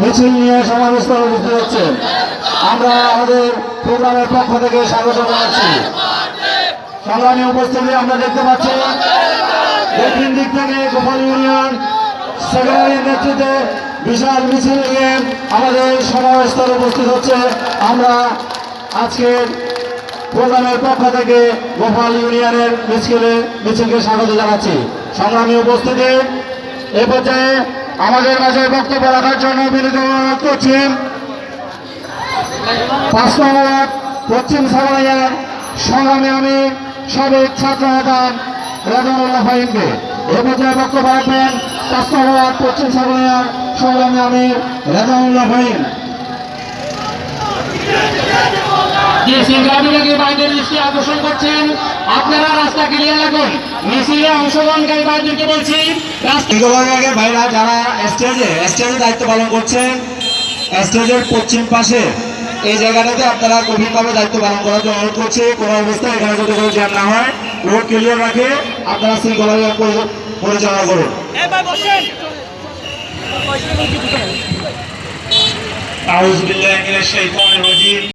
মিছিল নিয়ে সমাবেশ করতে হচ্ছে। আমরা আমাদের প্রোগ্রামের পক্ষ থেকে স্বাগত জানাচ্ছি। সংগ্রামী উপস্থিতি আমরা দেখতে পাচ্ছি দক্ষিণ দিক থেকে গোপাল ইউনিয়ন সেক্রেটারির নেতৃত্বে বিশাল মিছিল নিয়ে আমাদের সমাবেশস্থলে উপস্থিত হচ্ছে। আমরা আজকের প্রোগ্রামের পক্ষ থেকে গোপাল ইউনিয়নের মিছিলকে স্বাগত জানাচ্ছি। সংগ্রামী উপস্থিতি, এ পর্যায়ে আমাদের মাঝে বক্তব্য রাখার জন্য বিনীত অনুরোধ করছি ৫ নং ওয়ার্ড পশ্চিম সাভাইয়ার সংগ্রামী আমি সাবেক ছাত্র নেতা রেজাউল্লাহ ফাহিমকে। এ পর্যায়ে বক্তব্য রাখবেন ৫ নং ওয়ার্ড পশ্চিম সাভাইয়ার সংগ্রামী আমি রেজাউল্লাহ ফাহিম। দৃষ্টি আকর্ষণ করছেন, আপনারা রাস্তা ক্লিয়ার রাখুন। মিছিলে অংশগ্রহণকারী ভাইদেরকে বলছি ভাইরা যারা স্টেজে দায়িত্ব পালন করছেন, স্টেজের পশ্চিম পাশে এই জায়গাটাতে আপনারা গভীরভাবে দায়িত্ব পালন করার জন্য অনুরোধ করছি। কোনো অবস্থায় এখানে যাতে কোনো জ্যাম না হয়, রোড ক্লিয়ার রাখে আপনারা শৃঙ্খলাভাবে পরিচালনা করুন। আউযু বিল্লাহি মিনাশ শাইতানির রাজীম।